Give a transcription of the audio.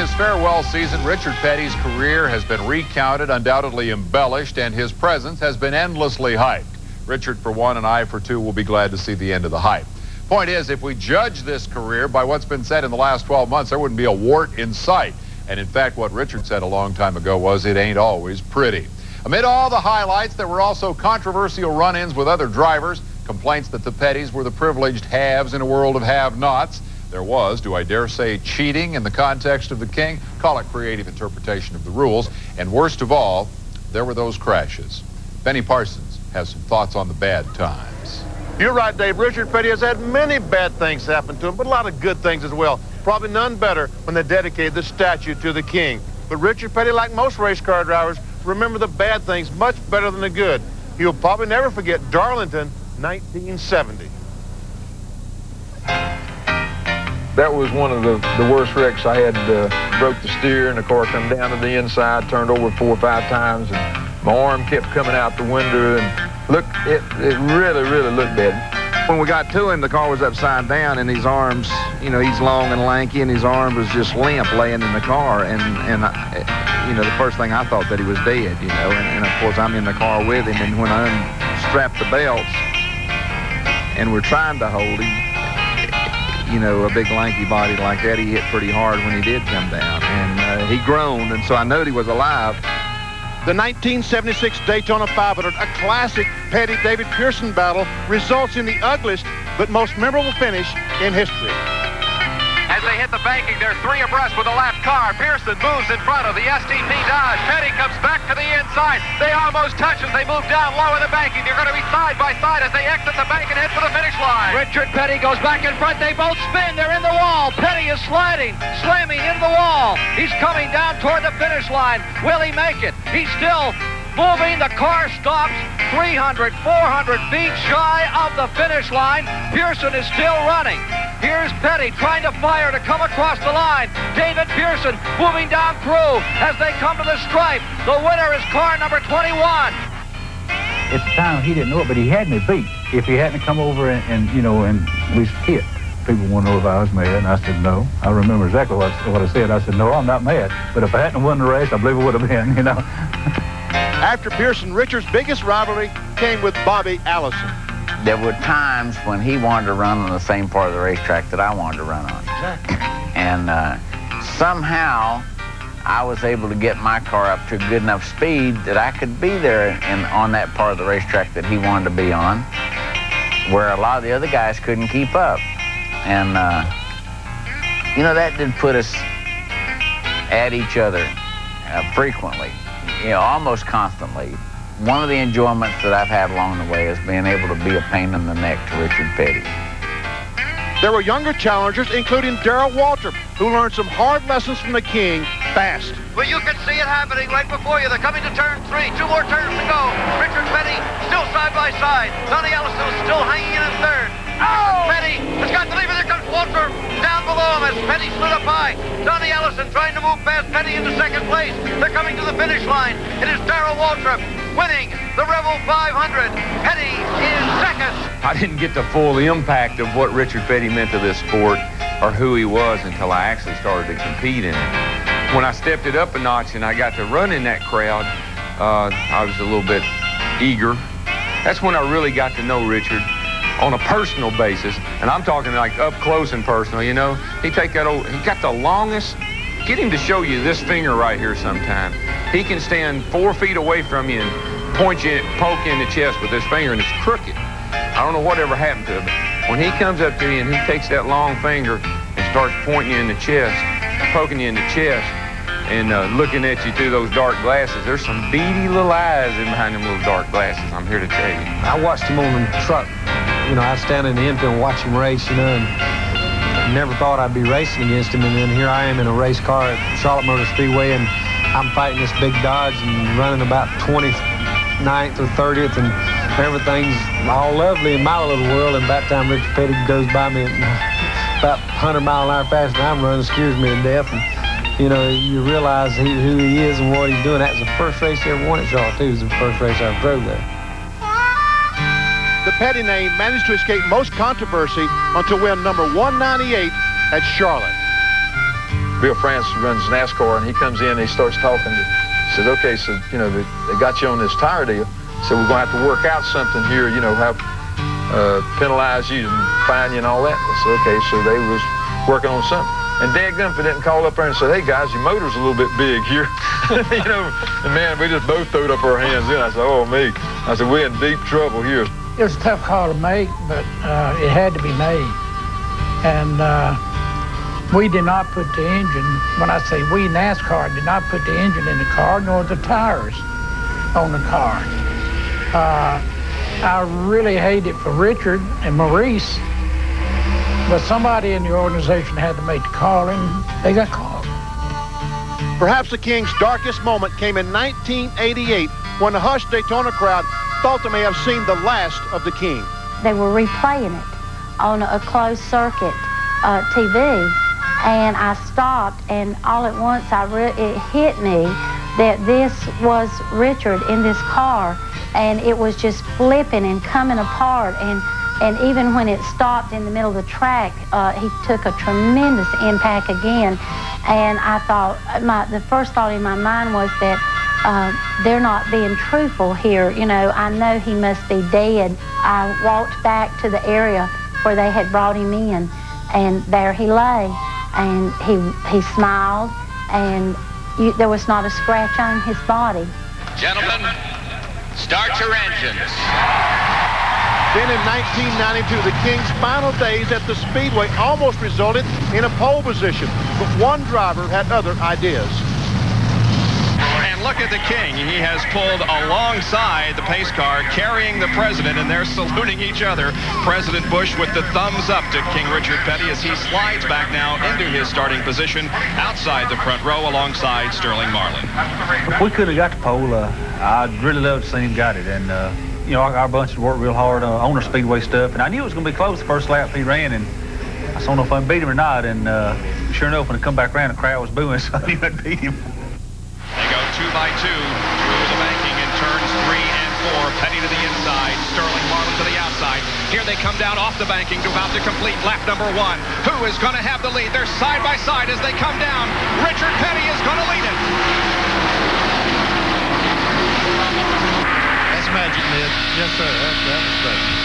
his farewell season, Richard Petty's career has been recounted, undoubtedly embellished, and his presence has been endlessly hyped. Richard, for one, and I, for two, will be glad to see the end of the hype. Point is, if we judge this career by what's been said in the last 12 months, there wouldn't be a wart in sight. And in fact, what Richard said a long time ago was, it ain't always pretty. Amid all the highlights, there were also controversial run-ins with other drivers, complaints that the Pettys were the privileged haves in a world of have-nots. There was, do I dare say, cheating in the context of the King? Call it creative interpretation of the rules. And worst of all, there were those crashes. Benny Parsons has some thoughts on the bad times. You're right, Dave. Richard Petty has had many bad things happen to him, but a lot of good things as well. Probably none better when they dedicated the statue to the King. But Richard Petty, like most race car drivers, remember the bad things much better than the good. He'll probably never forget Darlington, 1970. That was one of the worst wrecks I had. Broke the steer and the car come down to the inside, turned over 4 or 5 times, and my arm kept coming out the window, and look, it really looked bad. When we got to him, the car was upside down, and his arms, you know, he's long and lanky, and his arm was just limp laying in the car, and you know, the first thing I thought that he was dead, you know, and of course I'm in the car with him, and when I unstrapped the belts and we're trying to hold him, you know, a big lanky body like that, he hit pretty hard when he did come down, and he groaned, and so I knew he was alive. The 1976 Daytona 500, a classic Petty-David Pearson battle, results in the ugliest but most memorable finish in history. As they hit the banking, they're 3 abreast with a lap car. Pearson moves in front of the STP Dodge. Petty comes back to the inside. They almost touch as they move down low in the banking. They're going to be side by side as they exit the bank and head for the finish line. Richard Petty goes back in front. They both spin. They're in the wall. Petty is slamming into the wall. He's coming down toward the finish line. Will he make it? He's still moving. The car stops 300, 400 feet shy of the finish line. Pearson is still running. Here's Petty trying to fire to come across the line. David Pearson moving down through as they come to the stripe. The winner is car number 21. At the time, he didn't know it, but he had me beat. If he hadn't come over and you know, and at least hit, people want to know if I was mad, and I said no. I remember exactly what I said. I said, no, I'm not mad. But if I hadn't won the race, I believe it would have been, you know. After Pearson, Richard's biggest rivalry came with Bobby Allison. There were times when he wanted to run on the same part of the racetrack that I wanted to run on. Exactly. And somehow I was able to get my car up to a good enough speed that I could be there on that part of the racetrack that he wanted to be on, where a lot of the other guys couldn't keep up. And, you know, that did put us at each other frequently, you know, almost constantly. One of the enjoyments that I've had along the way is being able to be a pain in the neck to Richard Petty. There were younger challengers, including Darrell Waltrip, who learned some hard lessons from the King fast. Well, you can see it happening right before you. They're coming to turn 3. 2 more turns to go. Richard Petty still side by side. Donnie Allison is still hanging in 3rd. Oh! Petty has got the lead. There comes Waltrip down below him as Petty slid up high. Donnie Allison trying to move past Petty into 2nd place. They're coming to the finish line. It is Darrell Waltrip winning the Rebel 500. Petty is 2nd. I didn't get the full impact of what Richard Petty meant to this sport or who he was until I actually started to compete in it. When I stepped it up a notch and I got to run in that crowd, I was a little bit eager. That's when I really got to know Richard on a personal basis, and I'm talking like up close and personal, you know. He got the longest, get him to show you this finger right here sometime. He can stand 4 feet away from you and poke you in the chest with this finger, and it's crooked. I don't know whatever happened to him. When he comes up to you and he takes that long finger and starts pointing you in the chest, poking you in the chest, and looking at you through those dark glasses, there's some beady little eyes in behind them little dark glasses, I'm here to tell you. I watched him on the truck. You know, I stand in the infield and watch him race, you know, and never thought I'd be racing against him. And then here I am in a race car at Charlotte Motor Speedway, and I'm fighting this big Dodge and running about 29th or 30th, and everything's all lovely in my little world. And by the time Richard Petty goes by me at about 100 miles an hour faster than I'm running, scares me to death. And, you know, you realize who he is and what he's doing. That was the first race he ever won at Charlotte, too. It was the first race I drove there. The Petty name managed to escape most controversy until win number 198 at Charlotte. Bill France runs NASCAR, and he comes in and he starts talking. He says, okay, so, you know, they got you on this tire deal, so we're going to have to work out something here, you know, have penalize you and fine you and all that. I said, okay, so they was working on something. And dadgum if they didn't call up there and say, hey, guys, your motor's a little bit big here. You know, and man, we just both throwed up our hands in. I said, oh, me. I said, we're in deep trouble here. It was a tough call to make, but it had to be made. And we did not put the engine, when I say we, NASCAR, did not put the engine in the car, nor the tires on the car. I really hate it for Richard and Maurice, but somebody in the organization had to make the call, and they got called. Perhaps the King's darkest moment came in 1988 when the hushed Daytona crowd thought they may have seen the last of the King. They were replaying it on a closed circuit TV, and I stopped, and all at once it hit me that this was Richard in this car, and it was just flipping and coming apart, and even when it stopped in the middle of the track, he took a tremendous impact again. And I thought, the first thought in my mind was that they're not being truthful here. You know, I know he must be dead. I walked back to the area where they had brought him in, and there he lay, and he smiled, and there was not a scratch on his body. Gentlemen, start your engines. Then in 1992, the King's final days at the Speedway almost resulted in a pole position, but one driver had other ideas. And look at the King. He has pulled alongside the pace car, carrying the president, and they're saluting each other. President Bush with the thumbs up to King Richard Petty as he slides back now into his starting position outside the front row alongside Sterling Marlin. If we could have got the pole, I'd really love to see him got it. And you know, our bunch had worked real hard on our Speedway stuff, and I knew it was going to be close the first lap he ran, and I don't know if I beat him or not, and sure enough, when I come back around, the crowd was booing, so I knew I'd beat him. They go 2 by 2 through the banking in turns 3 and 4. Petty to the inside, Sterling Marlin to the outside. Here they come down off the banking to about to complete lap number 1. Who is going to have the lead? They're side by side as they come down. Richard Petty is going to lead it. Magic, Ned. Yes, sir. That was great.